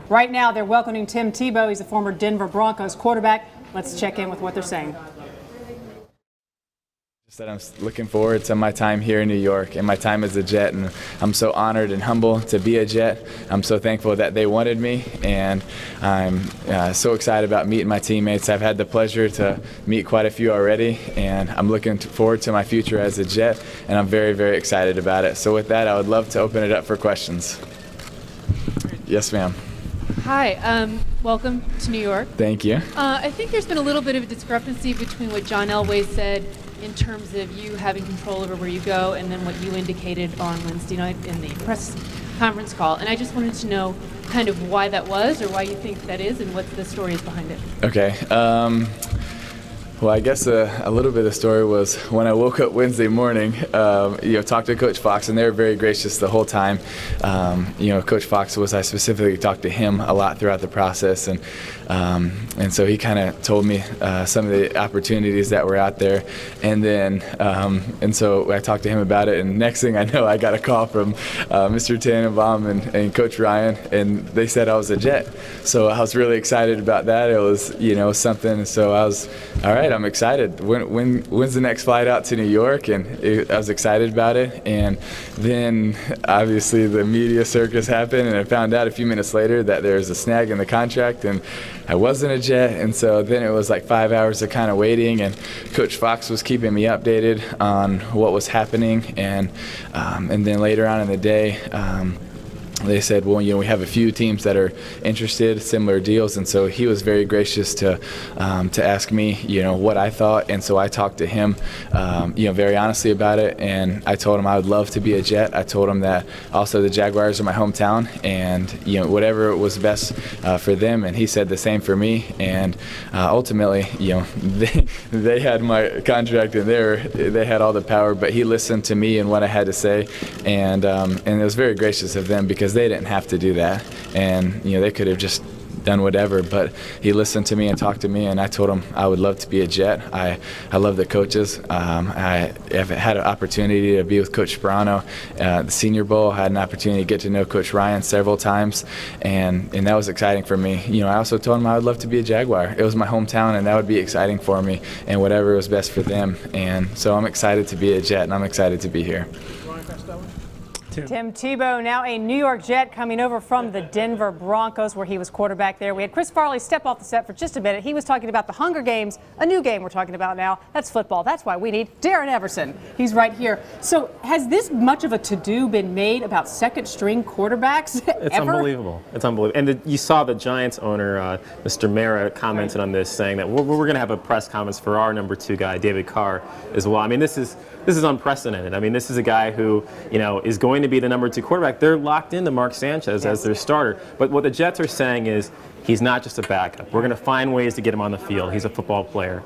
Right now, they're welcoming Tim Tebow. He's a former Denver Broncos quarterback. Let's check in with what they're saying. That I'm looking forward to my time here in New York and my time as a Jet, and I'm so honored and humble to be a Jet. I'm so thankful that they wanted me, and I'm so excited about meeting my teammates. I've had the pleasure to meet quite a few already, and I'm looking forward to my future as a Jet, and I'm very, very excited about it. So with that, I would love to open it up for questions. Yes, ma'am. Hi, welcome to New York. Thank you. I think there's been a little bit of a discrepancy between what John Elway said in terms of you having control over where you go and then what you indicated on Wednesday night in the press conference call. And I just wanted to know kind of why that was, or why you think that is, and what the story is behind it. Okay. Well, I guess a little bit of the story was when I woke up Wednesday morning, talked to Coach Fox, and they were very gracious the whole time. Coach Fox I specifically talked to him a lot throughout the process, and so he kind of told me some of the opportunities that were out there, and then so I talked to him about it, and next thing I know, I got a call from Mr. Tannenbaum and Coach Ryan, and they said I was a Jet. So I was really excited about that. It was something. So I was all right. I'm excited. When's the next flight out to New York? And I was excited about it. And then obviously the media circus happened, and I found out a few minutes later that there was a snag in the contract, and I wasn't a Jet. And so then it was like 5 hours of kind of waiting, and Coach Fox was keeping me updated on what was happening. And then later on in the day, they said, well, we have a few teams that are interested, similar deals, and so he was very gracious to ask me, what I thought, and so I talked to him, very honestly about it, and I told him I would love to be a Jet. I told him that also the Jaguars are my hometown, and whatever was best for them, and he said the same for me, and ultimately, they had my contract, and they had all the power, but he listened to me and what I had to say, and it was very gracious of them because they didn't have to do that, and they could have just done whatever, but he listened to me and talked to me, and I told him I would love to be a Jet. I love the coaches. I have had an opportunity to be with Coach Sperano the Senior Bowl. I had an opportunity to get to know Coach Ryan several times, and that was exciting for me. I also told him I would love to be a Jaguar. It was my hometown, and that would be exciting for me, and whatever was best for them. And so I'm excited to be a Jet, and I'm excited to be here. Tim Tebow, now a New York Jet, coming over from the Denver Broncos, where he was quarterback there. We had Chris Farley step off the set for just a minute. He was talking about the Hunger Games, a new game we're talking about now. That's football. That's why we need Darren Everson. He's right here. So has this much of a to-do been made about second-string quarterbacks It's ever? unbelievable. It's unbelievable. And you saw the Giants owner, Mr. Mara, commented on this, saying that we're going to have a press conference for our number 2 guy, David Carr, as well. I mean, this is unprecedented. I mean, this is a guy who, is going to be the number 2 quarterback. They're locked into Mark Sanchez as their starter. But what the Jets are saying is he's not just a backup. We're going to find ways to get him on the field. He's a football player.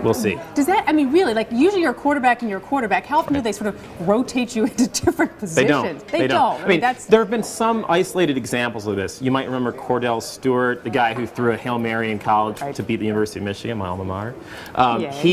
We'll see. Does that, really, usually you're a quarterback and you're a quarterback. How often do they sort of rotate you into different positions? They don't. I mean, there have been some isolated examples of this. You might remember Cordell Stewart, the guy who threw a Hail Mary in college to beat the University of Michigan, my alma mater.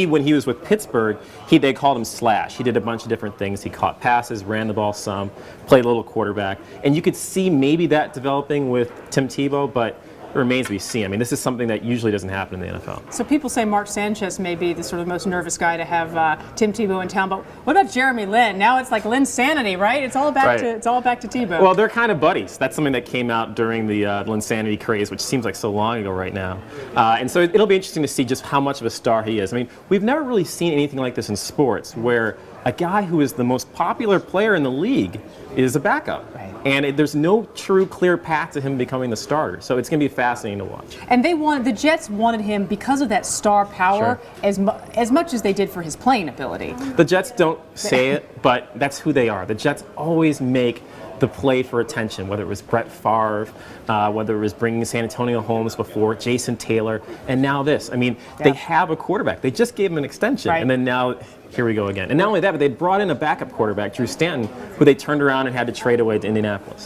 When he was with Pittsburgh, they called him Slash. He did a bunch of different things. He caught passes, ran the ball some, played a little quarterback. And you could see maybe that developing with Tim Tebow, but it remains to be seen. I mean, this is something that usually doesn't happen in the NFL. So people say Mark Sanchez may be the sort of most nervous guy to have Tim Tebow in town. But what about Jeremy Lin? Now it's like Linsanity, right? It's all back to Tebow. Well, they're kind of buddies. That's something that came out during the Linsanity craze, which seems like so long ago right now. And so it'll be interesting to see just how much of a star he is. I mean, we've never really seen anything like this in sports, where a guy who is the most popular player in the league is a backup. Right. And there's no true clear path to him becoming the starter. So it's going to be fascinating to watch. And the Jets wanted him because of that star power as much as they did for his playing ability. The Jets don't say it, but that's who they are. The Jets always make the play for attention, whether it was Brett Favre, whether it was bringing San Antonio Holmes before, Jason Taylor, and now this. I mean, they have a quarterback. They just gave him an extension, and then now here we go again. And not only that, but they brought in a backup quarterback, Drew Stanton, who they turned around and had to trade away to Indianapolis.